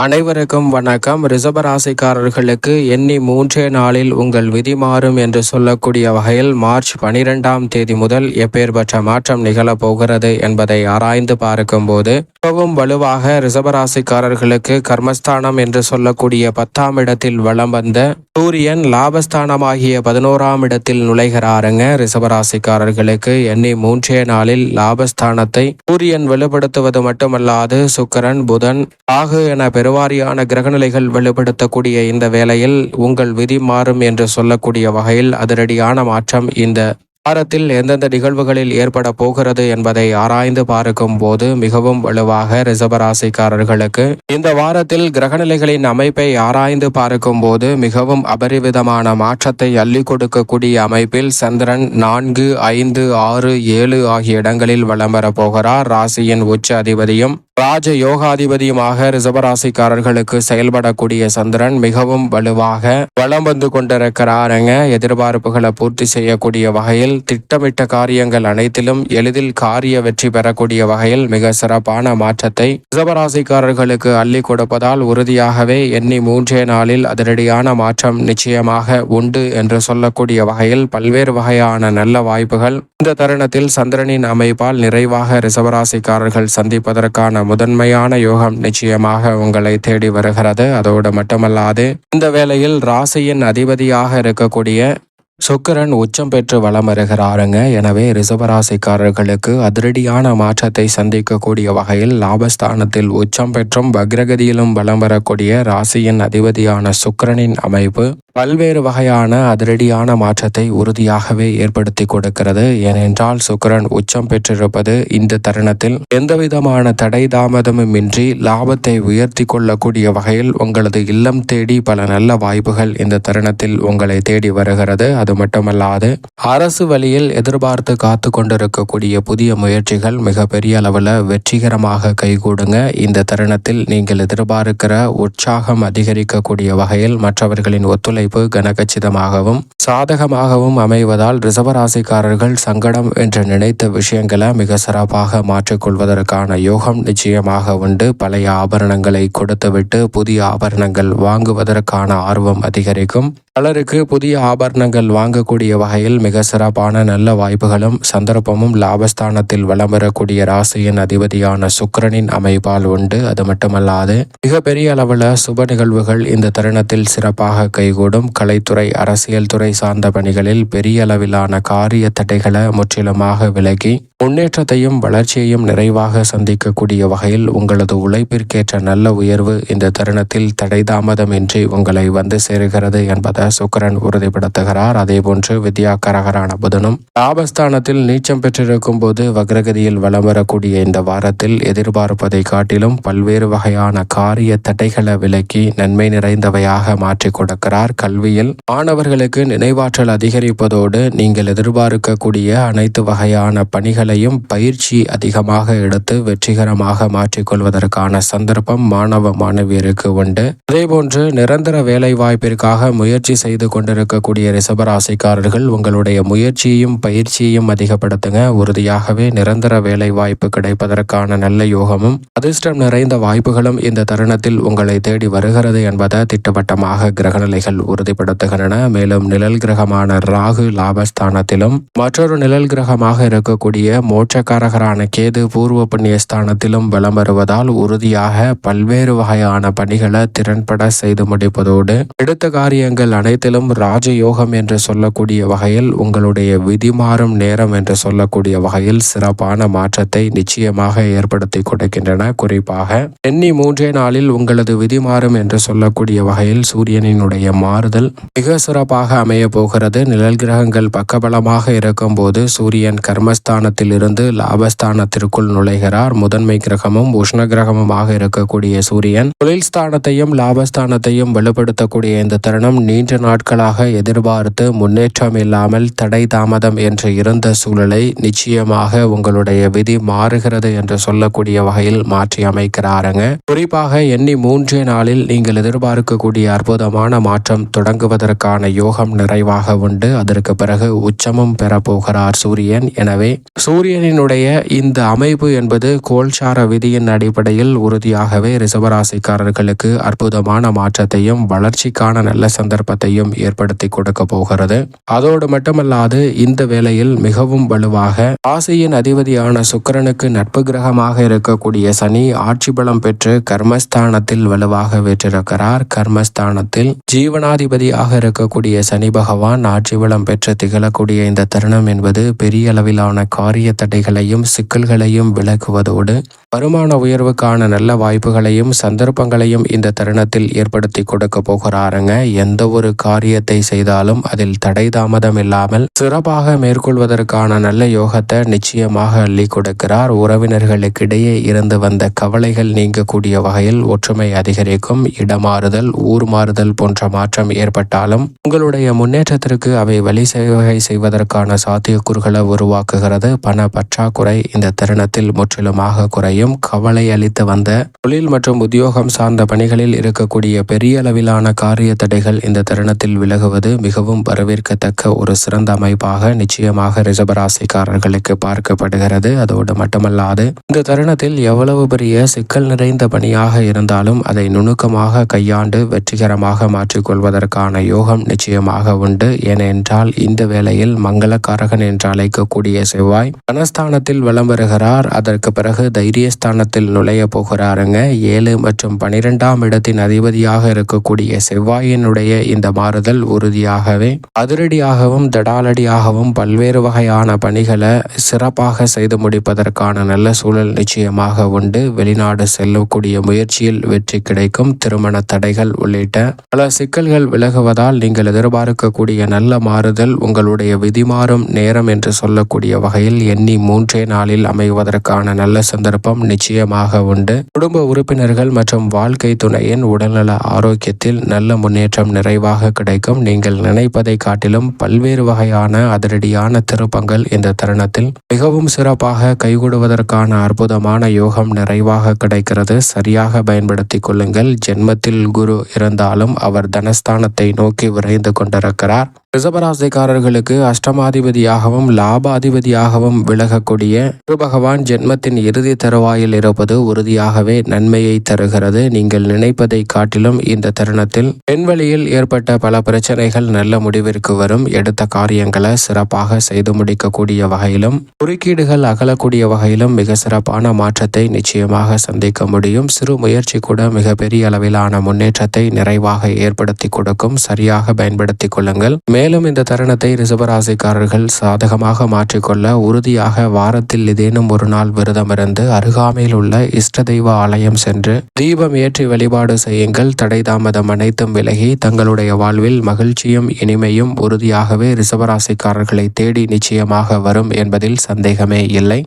அனைவருக்கும் வணக்கம். ரிஷபராசிக்காரர்களுக்கு எண்ணி 3 நாளில் உங்கள் விதி மாறும் என்று சொல்லக்கூடிய வகையில் மார்ச் 12ஆம் தேதி முதல் எப்பேற்பட்ட மாற்றம் நிகழப் போகிறது என்பதை ஆராய்ந்து பார்க்கும்போது மிகவும் வலுவாக ரிஷபராசிக்காரர்களுக்கு கர்மஸ்தானம் என்று சொல்லக்கூடிய 10ஆம் இடத்தில் வலம் வந்த சூரியன் லாபஸ்தானமாகிய 11ஆம் இடத்தில் நுழைகிறாருங்க. ரிஷபராசிக்காரர்களுக்கு எண்ணி 3 நாளில் லாபஸ்தானத்தை சூரியன் வெளிப்படுத்துவது மட்டுமல்லாது சுக்கிரன், புதன், ராகு என பெருவாரியான கிரகநிலைகள் வெளிப்படுத்தக்கூடிய இந்த வேளையில் உங்கள் விதி மாறும் என்று சொல்லக்கூடிய வகையில் அதிரடியான மாற்றம் இந்த வாரத்தில் எந்தெந்த நிகழ்வுகளில் ஏற்பட போகிறது என்பதை ஆராய்ந்து பார்க்கும் போது மிகவும் வலுவாக ரிஷபராசிக்காரர்களுக்கு இந்த வாரத்தில் கிரகநிலைகளின் அமைப்பை ஆராய்ந்து பார்க்கும் போது மிகவும் அபரிவிதமான மாற்றத்தை அள்ளி கொடுக்கக்கூடிய அமைப்பில் சந்திரன் 4, 5, 6, 7 ஆகிய இடங்களில் வலம் வரப் போகிறார். ராசியின் உச்ச அதிபதியும் ராஜ யோகாதிபதியுமாக ரிஷபராசிக்காரர்களுக்கு செயல்படக்கூடிய சந்திரன் மிகவும் வலுவாக வலம் வந்து கொண்டிருக்கிறாருங்க. எதிர்பார்ப்புகளை பூர்த்தி செய்யக்கூடிய வகையில் திட்டமிட்ட காரியங்கள் அனைத்திலும் எளிதில் காரிய வெற்றி பெறக்கூடிய வகையில் மிக சிறப்பான மாற்றத்தை ரிஷபராசிக்காரர்களுக்கு அள்ளி கொடுப்பதால் உறுதியாகவே எண்ணி 3 நாளில் அதிரடியான மாற்றம் நிச்சயமாக உண்டு என்று சொல்லக்கூடிய வகையில் பல்வேறு வகையான நல்ல வாய்ப்புகள் இந்த தருணத்தில் சந்திரனின் அமைப்பால் நிறைவாக ரிஷபராசிக்காரர்கள் சந்திப்பதற்கான முதன்மையான யோகம் நிச்சயமாக உங்களை தேடி வருகிறது. அதோடு மட்டுமல்லாது இந்த வேளையில் ராசியின் அதிபதியாக இருக்கக்கூடிய சுக்கிரன் உச்சம் பெற்று வலம் வருகிறாருங்க. எனவே ரிஷபராசிக்காரர்களுக்கு அதிரடியான மாற்றத்தை சந்திக்கக்கூடிய வகையில் லாபஸ்தானத்தில் உச்சம் பெற்றும் வக்ரகதியிலும் வலம் வரக்கூடிய ராசியின் அதிபதியான சுக்கிரனின் அமைப்பு பல்வேறு வகையான அதிரடியான மாற்றத்தை உறுதியாகவே ஏற்படுத்தி கொடுக்கிறது. ஏனென்றால் சுக்கிரன் உச்சம் பெற்றிருப்பது இந்த தருணத்தில் எந்தவிதமான தடை தாமதமுமின்றி லாபத்தை உயர்த்தி கொள்ளக்கூடிய வகையில் உங்களது இல்லம் தேடி பல நல்ல வாய்ப்புகள் இந்த தருணத்தில் உங்களை தேடி வருகிறது. அது மட்டுமல்லாது அரசு வழியில் எதிர்பார்த்து காத்து கொண்டிருக்கக்கூடிய புதிய முயற்சிகள் மிகப்பெரிய அளவில் வெற்றிகரமாக கைகூடுங்க. இந்த தருணத்தில் நீங்கள் எதிர்பார்க்கிற உற்சாகம் அதிகரிக்கக்கூடிய வகையில் மற்றவர்களின் ஒத்துழைப்பு கனகச்சிதமாகவும் சாதகமாகவும் அமைவதால் ரிஷபராசிக்காரர்கள் சங்கடம் என்று நினைத்த விஷயங்களை மிக சிறப்பாக மாற்றிக்கொள்வதற்கான யோகம் நிச்சயமாக உண்டு. பழைய ஆபரணங்களை கொடுத்துவிட்டு புதிய ஆபரணங்கள் வாங்குவதற்கான ஆர்வம் அதிகரிக்கும். பலருக்கு புதிய ஆபரணங்கள் வாங்கக்கூடிய வகையில் மிக சிறப்பான நல்ல வாய்ப்புகளும் சந்தர்ப்பமும் லாபஸ்தானத்தில் வலம் வரக்கூடிய ராசியின் அதிபதியான சுக்கிரனின் அமைப்பால் உண்டு. அது மட்டுமல்லாது மிகப்பெரிய அளவில் சுப நிகழ்வுகள் இந்த தருணத்தில் சிறப்பாக கைகூடும். கலைத்துறை, அரசியல் துறை சார்ந்த பணிகளில் பெரிய அளவிலான காரிய தடைகளை முற்றிலுமாக விலகி முன்னேற்றத்தையும் வளர்ச்சியையும் நிறைவாக சந்திக்கக்கூடிய வகையில் உங்களது உழைப்பிற்கேற்ற நல்ல உயர்வு இந்த தருணத்தில் தடை தாமதமின்றி உங்களை வந்து சேருகிறது என்பதை சுக்கிரன் உறுதிப்படுத்துகிறார். அதேபோன்று வித்யாகாரகரான புதனும் லாபஸ்தானத்தில் நீச்சம் பெற்றிருக்கும் போது வக்ரகதியில் வலம் வரக்கூடிய இந்த வாரத்தில் எதிர்பார்ப்பதை காட்டிலும் பல்வேறு வகையான காரிய தடைகளை விலக்கி நன்மை நிறைந்தவையாக மாற்றி கொடுக்கிறார். கல்வியில் மாணவர்களுக்கு நினைவாற்றல் அதிகரிப்பதோடு நீங்கள் எதிர்பார்க்கக்கூடிய அனைத்து வகையான பணிகளையும் பயிற்சி அதிகமாக எடுத்து வெற்றிகரமாக மாற்றிக்கொள்வதற்கான சந்தர்ப்பம் மாணவ மாணவியருக்கு உண்டு. அதேபோன்று நிரந்தர வேலை வாய்ப்பிற்காக முயற்சி செய்து கொண்டிருக்கக்கூடிய ரிஷபராசிக்காரர்கள் உங்களுடைய முயற்சியையும் பயிற்சியையும் அதிகப்படுத்துங்க. உறுதியாகவே நிரந்தர வேலை வாய்ப்பு கிடைப்பதற்கான நல்ல யோகமும் அதிர்ஷ்டம் நிறைந்த வாய்ப்புகளும் இந்த தருணத்தில் உங்களை தேடி வருகிறது என்பதை திட்டவட்டமாக கிரகநிலைகள் உறுதிப்படுத்துகின்றன. மேலும் நிழல் கிரகமான ராகு லாபஸ்தானத்திலும் மற்றொரு நிழல் கிரகமாக இருக்கக்கூடிய மோட்சக்காரகரான கேது பூர்வ புண்ணிய ஸ்தானத்திலும் வலம் வருவதால் உறுதியாக பல்வேறு வகையான பணிகளை திறன்பட செய்து முடிப்பதோடு எடுத்த காரியங்கள் அனைத்திலும் ராஜயோகம் என்று சொல்லக்கூடிய வகையில் உங்களுடைய விதி மாறும் நேரம் என்று சொல்லக்கூடிய வகையில் சிறப்பான மாற்றத்தை நிச்சயமாக ஏற்படுத்தி கொடுக்கின்றன. குறிப்பாக எண்ணி 3 நாளில் உங்களது விதி மாறும் என்று சொல்லக்கூடிய வகையில் சூரியனினுடைய மாறுதல் மிக சிறப்பாக அமைய போகிறது. நிழல் கிரகங்கள் பக்கபலமாக இருக்கும் போது சூரியன் கர்மஸ்தானத்தில் இருந்து லாபஸ்தானத்திற்குள் நுழைகிறார். முதன்மை கிரகமும் உஷ்ண கிரகமுமாக இருக்கக்கூடிய சூரியன் தொழில் ஸ்தானத்தையும் லாபஸ்தானத்தையும் வலுப்படுத்தக்கூடிய இந்த தருணம் நீண்ட சற்று நாட்களாக எதிர்பார்த்து முன்னேற்றம் இல்லாமல் தடை தாமதம் என்று இருந்த சூழலை நிச்சயமாக உங்களுடைய விதி மாறுகிறது என்று சொல்லக்கூடிய வகையில் மாற்றி அமைக்கிறாருங்க. குறிப்பாக எண்ணி 3 நாளில் நீங்கள் எதிர்பார்க்கக்கூடிய அற்புதமான மாற்றம் தொடங்குவதற்கான யோகம் நிறைவாக உண்டு. அதற்கு பிறகு உச்சமும் பெறப்போகிறார் சூரியன். எனவே சூரியனினுடைய இந்த அமைப்பு என்பது கோல்சார விதியின் அடிப்படையில் உறுதியாகவே ரிஷபராசிக்காரர்களுக்கு அற்புதமான மாற்றத்தையும் வளர்ச்சிக்கான நல்ல சந்தர்ப்பத்தையும் ஏற்படுத்தி கொடுக்க போகிறது. அதோடு மட்டுமல்லாது இந்த வேளையில் மிகவும் வலுவாக ராசியின் அதிபதியான சுக்கிரனுக்கு நட்பு கிரகமாக இருக்கக்கூடிய சனி ஆட்சி பலம் பெற்று கர்மஸ்தானத்தில் வலுவாக வீற்றிருக்கிறார். கர்மஸ்தானத்தில் ஜீவனாதிபதியாக இருக்கக்கூடிய சனி பகவான் ஆட்சி பலம் பெற்று திகழக்கூடிய இந்த தருணம் என்பது பெரிய அளவிலான காரிய தடைகளையும் சிக்கல்களையும் விலக்குவதோடு வருமான உயர்வுக்கான நல்ல வாய்ப்புகளையும் சந்தர்ப்பங்களையும் இந்த தருணத்தில் ஏற்படுத்தி கொடுக்க போகிறாருங்க. எந்த ஒரு காரியத்தை செய்தாலும் அதில் தடை தாமதம் இல்லாமல் சிறப்பாக மேற்கொள்வதற்கான நல்ல யோகத்தை நிச்சயமாக அள்ளி கொடுக்கிறார். உறவினர்களுக்கிடையே இருந்து வந்த கவலைகள் நீங்கக்கூடிய வகையில் ஒற்றுமை அதிகரிக்கும். இடமாறுதல், ஊர் மாறுதல் போன்ற மாற்றம் ஏற்பட்டாலும் உங்களுடைய முன்னேற்றத்திற்கு அவை வழி சேவை செய்வதற்கான சாத்தியக்கூறுகளை உருவாக்குகிறது. பண பற்றாக்குறை இந்த தருணத்தில் முற்றிலுமாக குறையும். கவலை அளித்து வந்த தொழில் மற்றும் உத்தியோகம் சார்ந்த பணிகளில் இருக்கக்கூடிய பெரிய அளவிலான காரிய தடைகள் இந்த தருணத்தில் விலகுவது மிகவும் வரவேற்கத்தக்க ஒரு சிறந்த அமைப்பாக நிச்சயமாக ரிஷபராசிக்காரர்களுக்கு பார்க்கப்படுகிறது. அதோடு மட்டுமல்லாது இந்த தருணத்தில் எவ்வளவு பெரிய சிக்கல் நிறைந்த பணியாக இருந்தாலும் அதை நுணுக்கமாக கையாண்டு வெற்றிகரமாக மாற்றிக்கொள்வதற்கான யோகம் நிச்சயமாக உண்டு. ஏனென்றால் இந்த வேளையில் மங்களக்காரகன் என்று அழைக்கக்கூடிய செவ்வாய் தனஸ்தானத்தில் வலம் வருகிறார். அதற்கு பிறகு தைரியஸ்தானத்தில் நுழைய போகிறாருங்க. 7 மற்றும் 12ஆம் இடத்தின் அதிபதியாக இருக்கக்கூடிய செவ்வாயினுடைய இந்த மாறுதல் உறுதியாகவே அதிரடியாகவும் தடாலடியாகவும் பல்வேறு வகையான பணிகளை சிறப்பாக செய்து முடிப்பதற்கான நல்ல சூழல் நிச்சயமாக உண்டு. வெளிநாடு செல்லக்கூடிய முயற்சியில் வெற்றி கிடைக்கும். திருமண தடைகள் உள்ளிட்ட பல சிக்கல்கள் விலகுவதால் நீங்கள் எதிர்பார்க்கக்கூடிய நல்ல மாறுதல் உங்களுடைய விதிமாறும் நேரம் என்று சொல்லக்கூடிய வகையில் எண்ணி 3 நாளில் அமைவதற்கான நல்ல சந்தர்ப்பம் நிச்சயமாக உண்டு. குடும்ப உறுப்பினர்கள் மற்றும் வாழ்க்கை துணையின் உடல்நல ஆரோக்கியத்தில் நல்ல முன்னேற்றம் நிறைவாக கிடைக்கும். நீங்கள் நினைப்பதை காட்டிலும் பல்வேறு வகையான அதிரடியான திருப்பங்கள் இந்த தருணத்தில் மிகவும் சிறப்பாக கைகூடுவதற்கான அற்புதமான யோகம் நிறைவாக கிடைக்கிறது. சரியாக பயன்படுத்திக் கொள்ளுங்கள். ஜென்மத்தில் குரு இருந்தாலும் அவர் தனஸ்தானத்தை நோக்கி விரைந்து கொண்டிருக்கிறார். ரிஷபராசிக்காரர்களுக்கு அஷ்டமாதிபதியாகவும் லாபாதிபதியாகவும் விலகக்கூடிய குரு பகவான் ஜென்மத்தின் இறுதி தருவாயில் இருப்பது உறுதியாகவே நன்மையை தருகிறது. நீங்கள் நினைப்பதை காட்டிலும் இந்த தருணத்தில் பெண்வெளியில் ஏற்பட்ட பல பிரச்சனைகள் நல்ல முடிவிற்கு வரும். எடுத்த காரியங்களை சிறப்பாக செய்து முடிக்கக்கூடிய வகையிலும் குறுக்கீடுகள் அகலக்கூடிய வகையிலும் மிக சிறப்பான மாற்றத்தை நிச்சயமாக சந்திக்க முடியும். சிறு முயற்சி கூட மிகப்பெரிய அளவிலான முன்னேற்றத்தை நிறைவாக ஏற்படுத்தி கொடுக்கும். சரியாக பயன்படுத்திக் கொள்ளுங்கள். மேலும் இந்த தருணத்தை ரிஷபராசிக்காரர்கள் சாதகமாக மாற்றிக்கொள்ள உறுதியாக வாரத்தில் ஏதேனும் ஒரு நாள் விரதமிருந்து அருகாமையில் உள்ள இஷ்ட தெய்வ ஆலயம் சென்று தீபம் ஏற்றி வழிபாடு செய்யுங்கள். தடை தாமதம் அனைத்தும் விலகி தங்களுடைய வாழ்வில் மகிழ்ச்சியும் இனிமையும் உறுதியாகவே ரிஷபராசிக்காரர்களை தேடி நிச்சயமாக வரும் என்பதில் சந்தேகமே இல்லை.